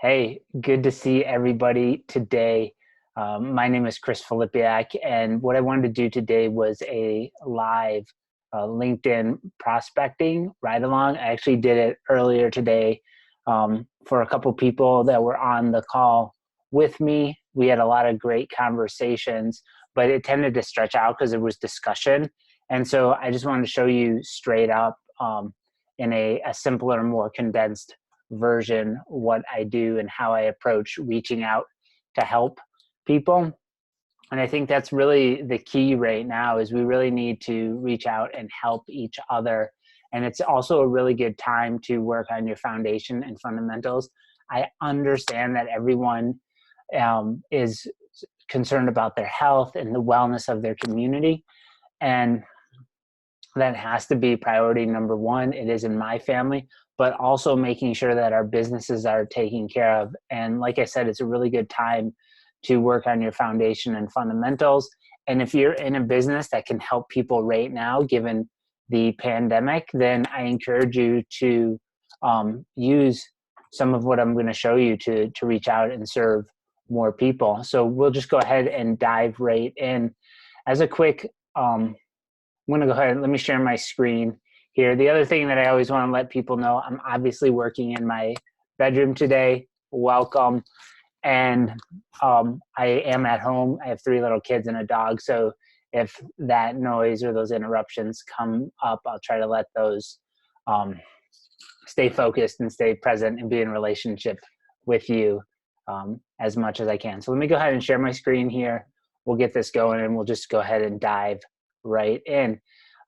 Hey, good to see everybody today. My name is Chris Filipiak, and what I wanted to do today was a live LinkedIn prospecting ride along. I actually did it earlier today for a couple people that were on the call with me. We had a lot of great conversations, but it tended to stretch out because there was discussion. And so I just wanted to show you straight up in a simpler, more condensed version what I do and how I approach reaching out to help people. And I think that's really the key right now is we really need to reach out and help each other. And it's also a really good time to work on your foundation and fundamentals. I understand that everyone is concerned about their health and the wellness of their community. And that has to be priority number one. It is in my family, but also making sure that our businesses are taken care of. And like I said, it's a really good time to work on your foundation and fundamentals. And if you're in a business that can help people right now, given the pandemic, then I encourage you to use some of what I'm going to show you to reach out and serve more people. So we'll just go ahead and dive right in. As a quick I'm going to go ahead and let me share my screen here. The other thing that I always want to let people know, I'm obviously working in my bedroom today. Welcome. And I am at home. I have 3 little kids and a dog. So if that noise or those interruptions come up, I'll try to let those stay focused and stay present and be in relationship with you as much as I can. So let me go ahead and share my screen here. We'll get this going and we'll just go ahead and dive right in.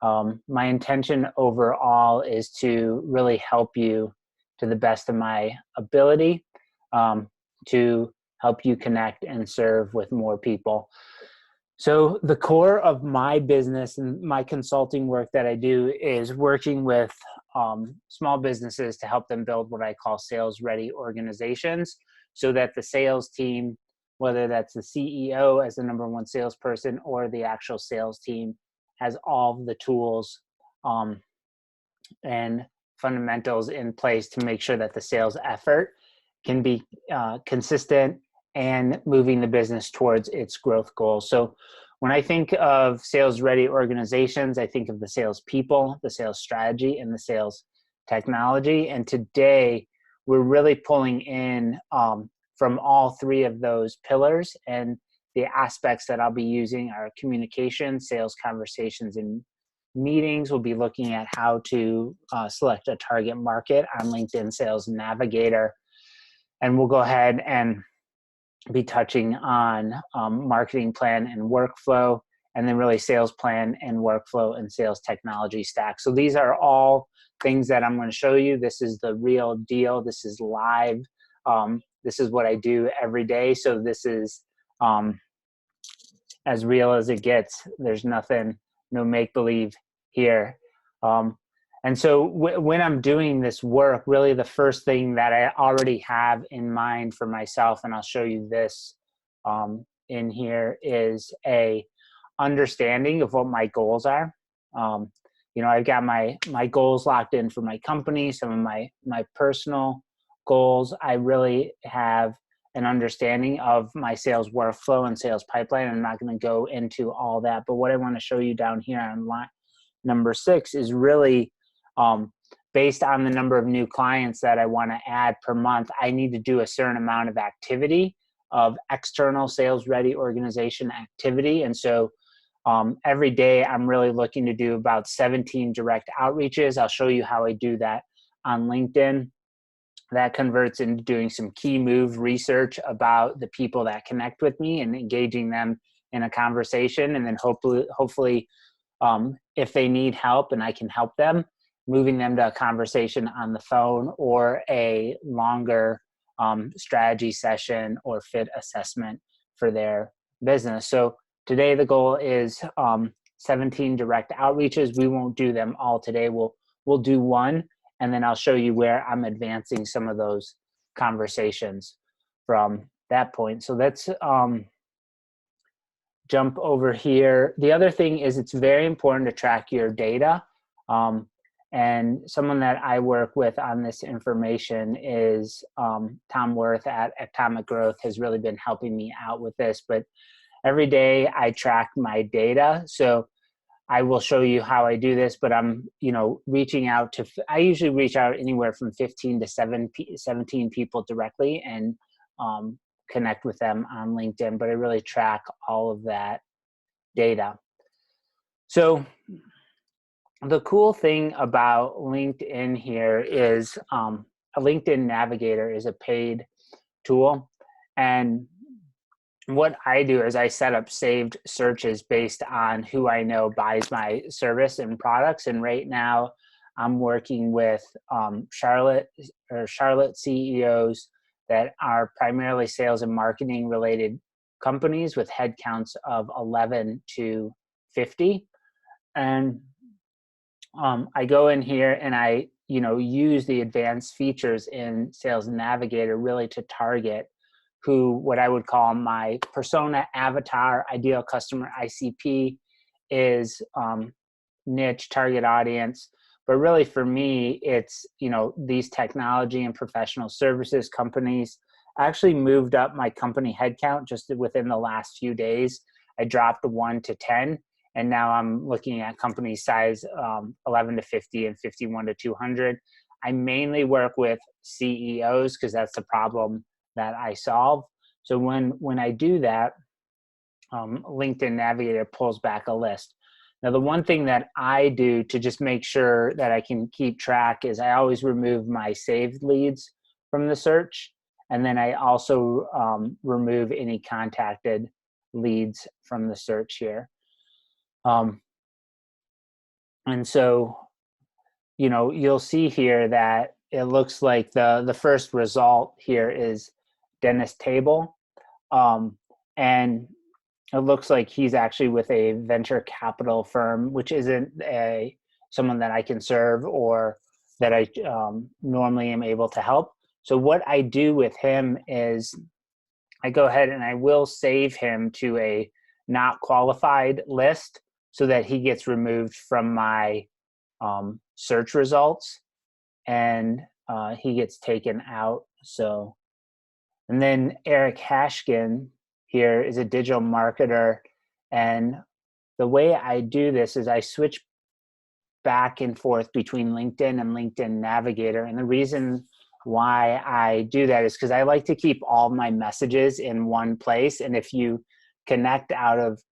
My intention overall is to really help you to the best of my ability to help you connect and serve with more people. So the core of my business and my consulting work that I do is working with small businesses to help them build what I call sales-ready organizations so that the sales team, whether that's the CEO as the number one salesperson or the actual sales team, has all the tools and fundamentals in place to make sure that the sales effort can be consistent and moving the business towards its growth goals. So when I think of sales ready organizations, I think of the sales people, the sales strategy, and the sales technology. And today we're really pulling in from all 3 of those pillars, and the aspects that I'll be using are communication, sales conversations, and meetings. We'll be looking at how to select a target market on LinkedIn Sales Navigator. And we'll go ahead and be touching on marketing plan and workflow, and then really sales plan and workflow and sales technology stack. So these are all things that I'm going to show you. This is the real deal. This is live. This is what I do every day. So this is as real as it gets. There's nothing, no make-believe here. And so when I'm doing this work, really the first thing that I already have in mind for myself, and I'll show you this in here, is a understanding of what my goals are. I've got my goals locked in for my company, some of my personal goals. I really have an understanding of my sales workflow and sales pipeline. I'm not going to go into all that, but what I want to show you down here on line number 6 is really based on the number of new clients that I want to add per month. I need to do a certain amount of activity, of external sales ready organization activity. And so every day I'm really looking to do about 17 direct outreaches. I'll show you how I do that on LinkedIn. That converts into doing some key move research about the people that connect with me and engaging them in a conversation. And then hopefully if they need help and I can help them, moving them to a conversation on the phone or a longer strategy session or fit assessment for their business. So today the goal is 17 direct outreaches. We won't do them all today. We'll do one, and then I'll show you where I'm advancing some of those conversations from that point. So let's jump over here. The other thing is it's very important to track your data. And someone that I work with on this information is Tom Worth at Atomic Growth has really been helping me out with this. But every day I track my data. So I will show you how I do this, but I'm, reaching out to, I usually reach out anywhere from 15 to 17 people directly and connect with them on LinkedIn, but I really track all of that data. So the cool thing about LinkedIn here is a LinkedIn Navigator is a paid tool. And what I do is I set up saved searches based on who I know buys my service and products. And right now I'm working with Charlotte CEOs that are primarily sales and marketing related companies with headcounts of 11 to 50. And I go in here and I, use the advanced features in Sales Navigator really to target what I would call my persona, avatar, ideal customer, ICP is niche, target audience. But really for me, it's, these technology and professional services companies. I actually moved up my company headcount just within the last few days. I dropped 1 to 10. And now I'm looking at company size 11 to 50 and 51 to 200. I mainly work with CEOs because that's the problem that I solve. So when I do that, LinkedIn Navigator pulls back a list. Now, the one thing that I do to just make sure that I can keep track is I always remove my saved leads from the search. And then I also remove any contacted leads from the search here. And so, you'll see here that it looks like the first result here is Dennis Table. And it looks like he's actually with a venture capital firm, which isn't someone that I can serve or that I normally am able to help. So what I do with him is I go ahead and I will save him to a not qualified list so that he gets removed from my search results and he gets taken out. So, and then Eric Hashkin here is a digital marketer. And the way I do this is I switch back and forth between LinkedIn and LinkedIn Navigator. And the reason why I do that is because I like to keep all my messages in one place. And if you connect out of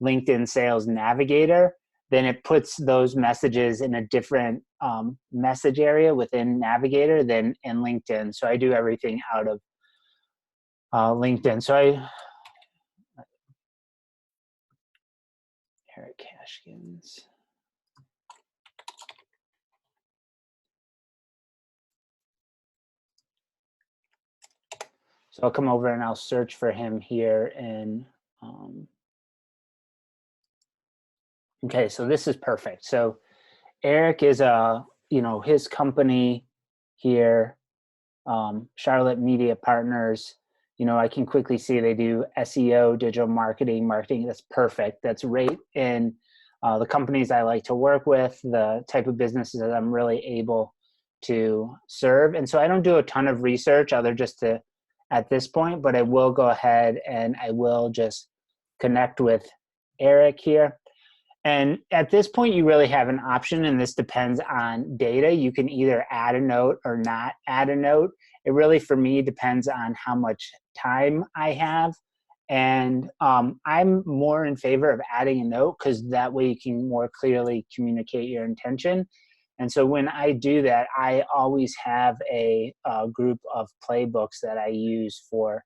LinkedIn Sales Navigator, then it puts those messages in a different message area within Navigator than in LinkedIn. So I do everything out of LinkedIn. So Eric Hashkins. So I'll come over and I'll search for him here in, okay, so this is perfect. So Eric is his company here, Charlotte Media Partners. I can quickly see they do SEO, digital marketing. That's perfect. That's right in the companies I like to work with, the type of businesses that I'm really able to serve. And so I don't do a ton of research at this point, but I will go ahead and I will just connect with Eric here. And at this point, you really have an option, and this depends on data. You can either add a note or not add a note. It really, for me, depends on how much time I have. And I'm more in favor of adding a note because that way you can more clearly communicate your intention. And so when I do that, I always have a group of playbooks that I use for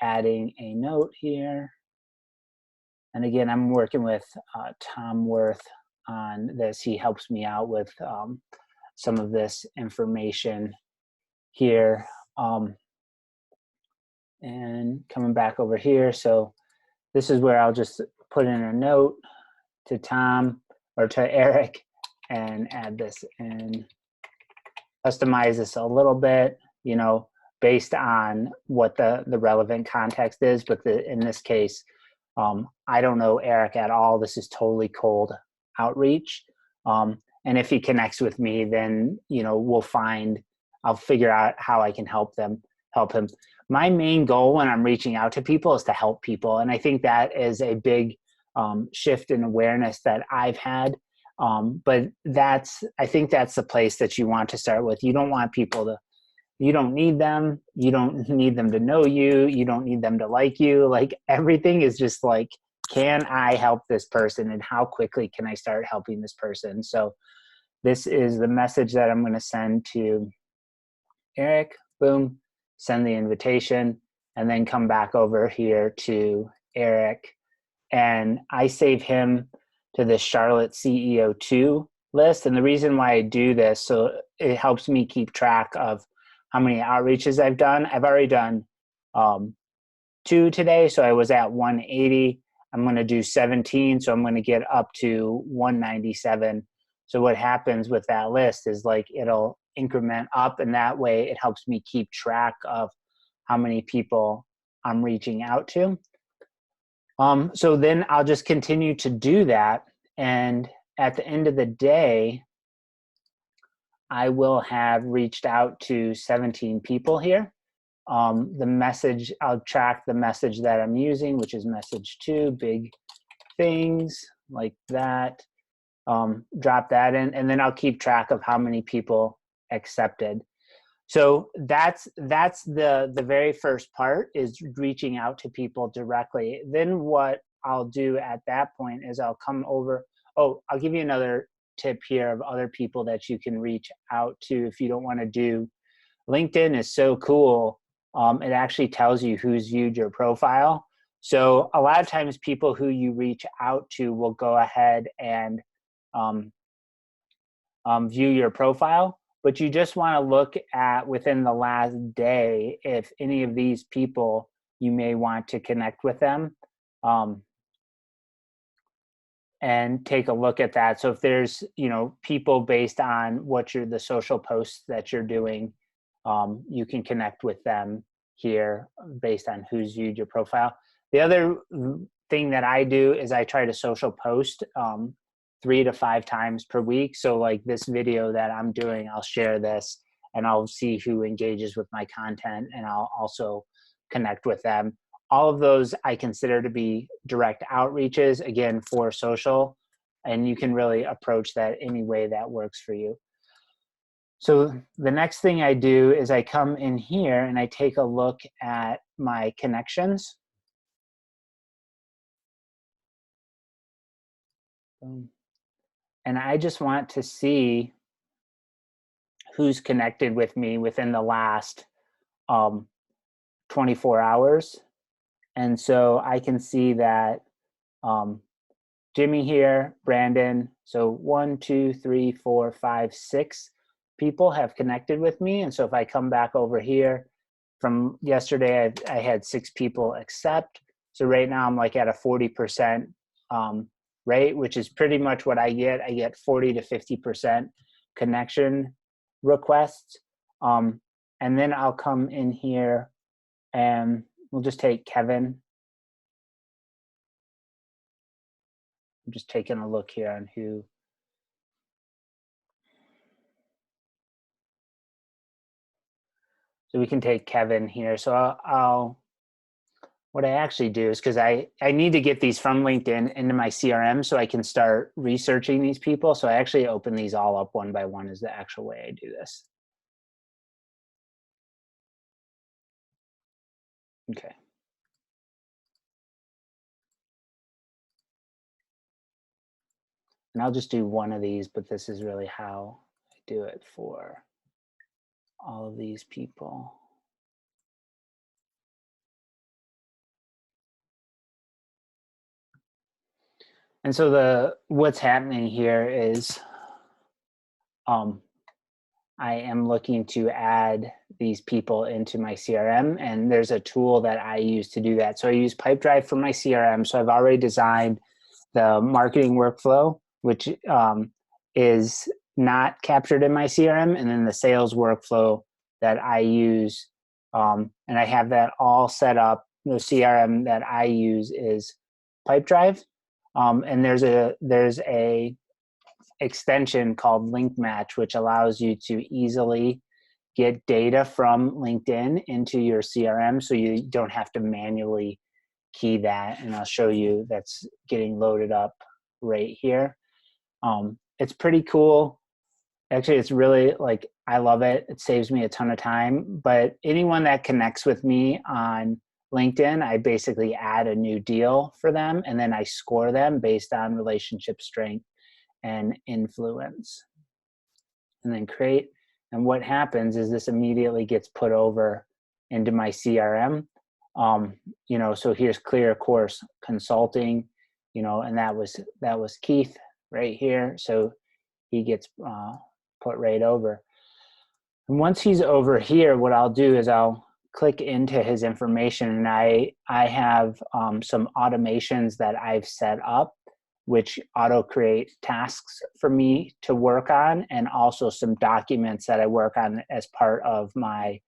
adding a note here. And again, I'm working with Tom Worth on this. He helps me out with some of this information here. And coming back over here. So this is where I'll just put in a note to Tom or to Eric and add this in. Customize this a little bit, based on what the relevant context is. But in this case, I don't know Eric at all. This is totally cold outreach. And if he connects with me, then, you know, I'll figure out how I can help him. My main goal when I'm reaching out to people is to help people. And I think that is a big shift in awareness that I've had. But I think that's the place that you want to start with. You don't want people to, you don't need them. You don't need them to know you. You don't need them to like you. Like, everything is just like, can I help this person, and how quickly can I start helping this person? So this is the message that I'm going to send to Eric. Boom, send the invitation, and then come back over here to Eric. And I save him to the Charlotte CEO 2 list. And the reason why I do this, so it helps me keep track of how many outreaches I've done. I've already done 2 today, so I was at 180. I'm going to do 17, so I'm going to get up to 197. So what happens with that list is, like, it'll increment up, and that way it helps me keep track of how many people I'm reaching out to. So then I'll just continue to do that, and at the end of the day, I will have reached out to 17 people here. The message, I'll track the message that I'm using, which is message 2, big things, like that. Drop that in, and then I'll keep track of how many people accepted. So that's the very first part, is reaching out to people directly. Then what I'll do at that point is I'll come over. Oh, I'll give you another tip here of other people that you can reach out to if you don't want to do. LinkedIn is so cool. It actually tells you who's viewed your profile. So a lot of times people who you reach out to will go ahead and view your profile, but you just want to look at within the last day if any of these people, you may want to connect with them, and take a look at that. So if there's, you know, people based on the social posts that you're doing, you can connect with them here based on who's viewed your profile. The other thing that I do is I try to social post 3 to 5 times per week. So like this video that I'm doing, I'll share this and I'll see who engages with my content, and I'll also connect with them. All of those I consider to be direct outreaches, again, for social, and you can really approach that any way that works for you. So the next thing I do is I come in here and I take a look at my connections. And I just want to see who's connected with me within the last 24 hours. And so I can see that Jimmy here, Brandon, so 1, 2, 3, 4, 5, 6 people have connected with me. And so if I come back over here, from yesterday, I had 6 people accept. So right now I'm like at a 40% rate, which is pretty much what I get. I get 40 to 50% connection requests. And then I'll come in here and we'll just take Kevin. I'm just taking a look here on who. So we can take Kevin here. So what I actually do is, because I need to get these from LinkedIn into my CRM so I can start researching these people. So I actually open these all up one by one, is the actual way I do this. Okay. And I'll just do one of these, but this is really how I do it for all of these people. And so what's happening here is I am looking to add these people into my CRM, and there's a tool that I use to do that. So I use Pipedrive for my CRM. So I've already designed the marketing workflow, which is not captured in my CRM, and then the sales workflow that I use. And I have that all set up. The CRM that I use is Pipedrive. And there's a extension called Link Match, which allows you to easily get data from LinkedIn into your CRM, so you don't have to manually key that. And I'll show you that's getting loaded up right here. It's pretty cool. Actually, it's really, like, I love it. It saves me a ton of time. But anyone that connects with me on LinkedIn, I basically add a new deal for them, and then I score them based on relationship strength and influence. And then create. And what happens is this immediately gets put over into my CRM. So here's Clear Course Consulting, and that was Keith right here. So he gets put right over. And once he's over here, what I'll do is I'll click into his information, and I have some automations that I've set up, which auto create tasks for me to work on, and also some documents that I work on as part of my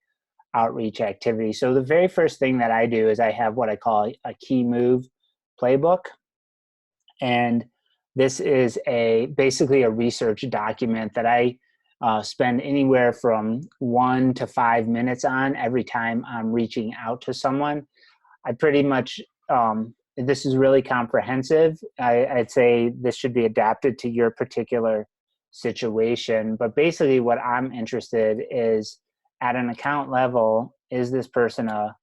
outreach activity. So the very first thing that I do is I have what I call a key move playbook. And this is basically a research document that I spend anywhere from 1 to 5 minutes on every time I'm reaching out to someone. I pretty much, this is really comprehensive. I'd say this should be adapted to your particular situation. But basically what I'm interested is, at an account level, is this person a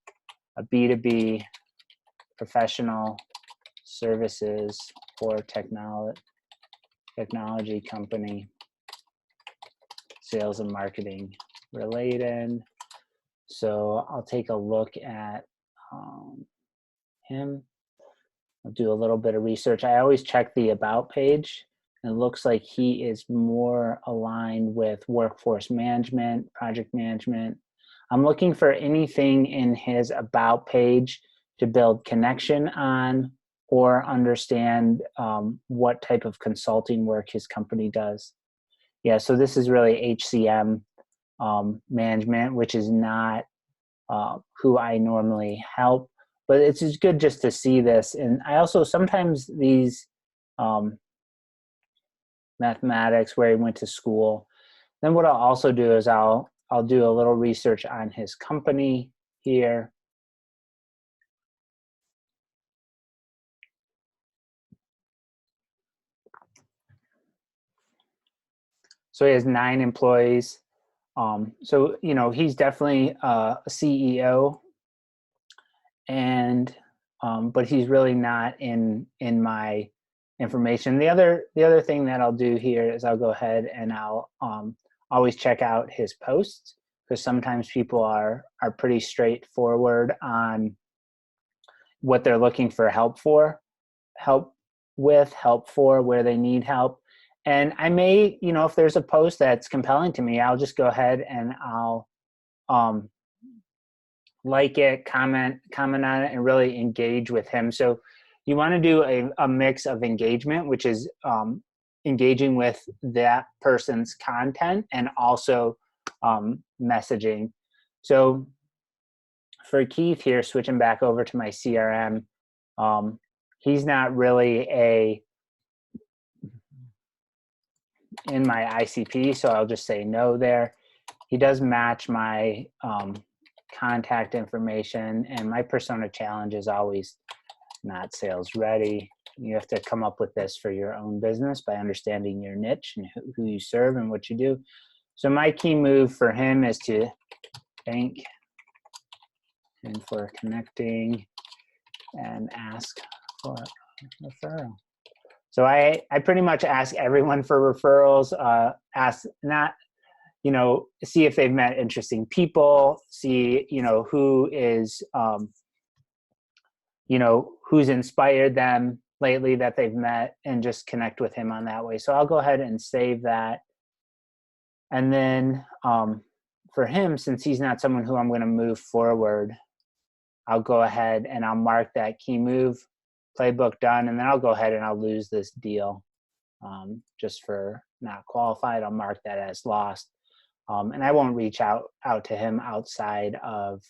B2B professional services for technology company, sales and marketing related? So I'll take a look at him. I'll do a little bit of research. I always check the about page. It looks like he is more aligned with workforce management, project management. I'm looking for anything in his about page to build connection on, or understand what type of consulting work his company does. Yeah, so this is really HCM management, which is not who I normally help, but it's just good just to see this. And I also, sometimes these mathematics, where he went to school, then what I'll also do is I'll do a little research on his company here. So he has 9 employees. So, he's definitely a CEO, and but he's really not in my information. The other thing that I'll do here is I'll go ahead and I'll always check out his posts, because sometimes people are pretty straightforward on what they're looking for help for, where they need help. And I may, if there's a post that's compelling to me, I'll just go ahead and I'll like it, comment on it, and really engage with him. So you want to do a mix of engagement, which is engaging with that person's content, and also messaging. So for Keith here, switching back over to my CRM, he's not really in my ICP, so I'll just say no there. He does match my contact information, and my persona challenge is always not sales ready. You have to come up with this for your own business by understanding your niche and who you serve and what you do. So my key move for him is to thank him for connecting and ask for a referral. So I pretty much ask everyone for referrals, ask not, see if they've met interesting people, see, who is, who's inspired them lately that they've met, and just connect with him on that way. So I'll go ahead and save that. And then for him, since he's not someone who I'm going to move forward, I'll go ahead and I'll mark that key move playbook done, and then I'll go ahead and I'll lose this deal just for not qualified. I'll mark that as lost, and I won't reach out to him outside of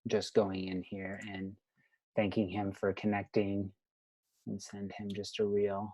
just going in here and thanking him for connecting, and send him just a reel.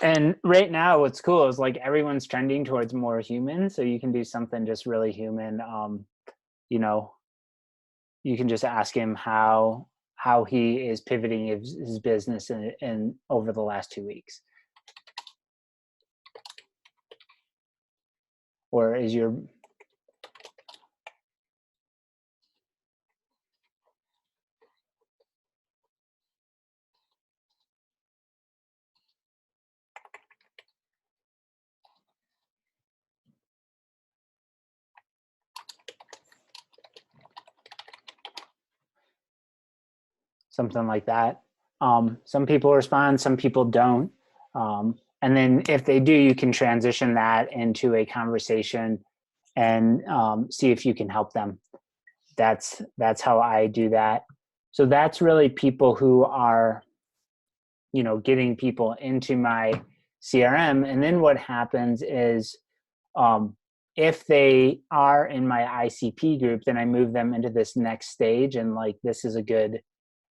And right now, what's cool is like everyone's trending towards more human. So you can do something just really human. You know, you can just ask him how he is pivoting his business in over the last 2 weeks. Or is your something like that? Some people respond, some people don't. And then if they do, you can transition that into a conversation and see if you can help them. That's how I do that. So that's really people who are, getting people into my CRM. And then what happens is, if they are in my ICP group, then I move them into this next stage. And like, this is a good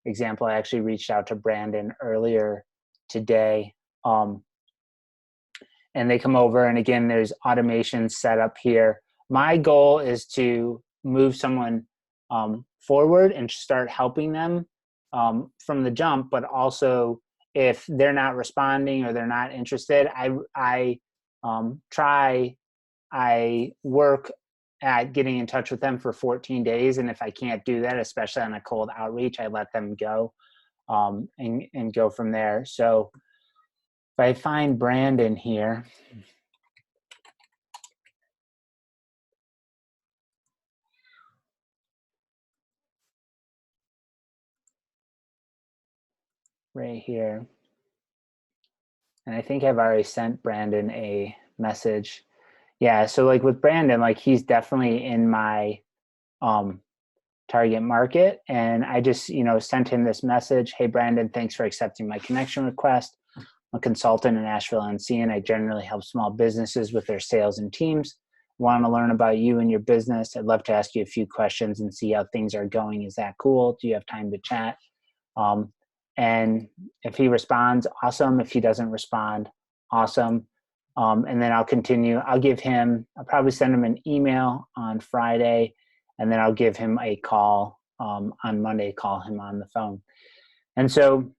example. I actually reached out to Brandon earlier today. And they come over, and again, there's automation set up here. My goal is to move someone forward and start helping them from the jump, but also if they're not responding or they're not interested, I work at getting in touch with them for 14 days. And if I can't do that, especially on a cold outreach, I let them go and go from there. So if I find Brandon here, right here, and I think I've already sent Brandon a message. Yeah, so like with Brandon, like he's definitely in my target market. And I just, sent him this message. Hey, Brandon, thanks for accepting my connection request. I'm a consultant in Asheville, NC, and I generally help small businesses with their sales and teams. Want to learn about you and your business. I'd love to ask you a few questions and see how things are going. Is that cool? Do you have time to chat? And if he responds, awesome. If he doesn't respond, awesome. And then I'll continue. I'll probably send him an email on Friday, and then I'll give him a call on Monday, call him on the phone. And so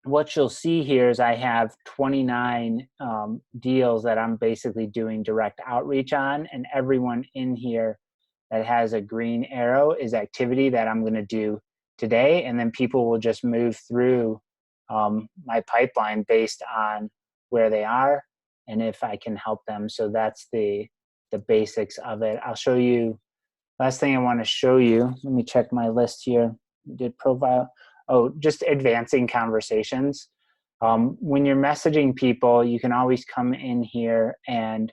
what you'll see here is I have 29 deals that I'm basically doing direct outreach on, and everyone in here that has a green arrow is activity that I'm going to do today. And then people will just move through my pipeline based on where they are and if I can help them. So that's the basics of it. I'll show you. Last thing I want to show you, let me check my list here. We did profile. Oh, just advancing conversations. When you're messaging people, you can always come in here and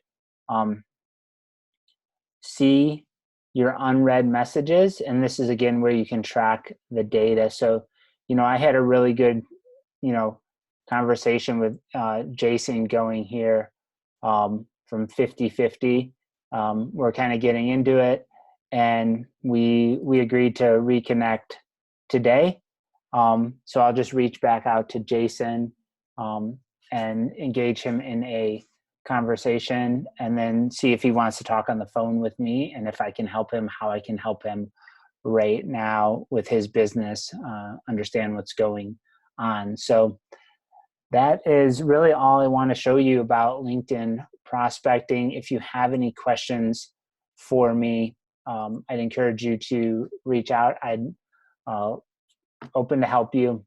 see your unread messages. And this is again where you can track the data. So, I had a really good, conversation with Jason going here from 50/50. We're kind of getting into it, and we agreed to reconnect today. So I'll just reach back out to Jason and engage him in a conversation, and then see if he wants to talk on the phone with me, and if I can help him, how I can help him right now with his business, understand what's going on. So that is really all I want to show you about LinkedIn prospecting. If you have any questions for me, I'd encourage you to reach out. I'm open to help you.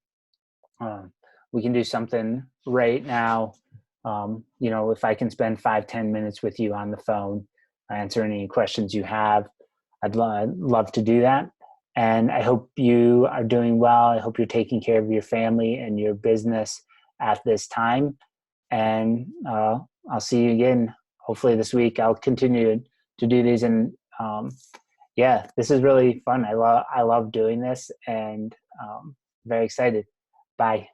We can do something right now. If I can spend 5-10 minutes with you on the phone, answer any questions you have, I'd love to do that. And I hope you are doing well. I hope you're taking care of your family and your business at this time. And I'll see you again, hopefully this week. I'll continue to do these. And this is really fun. I love doing this, and very excited. Bye.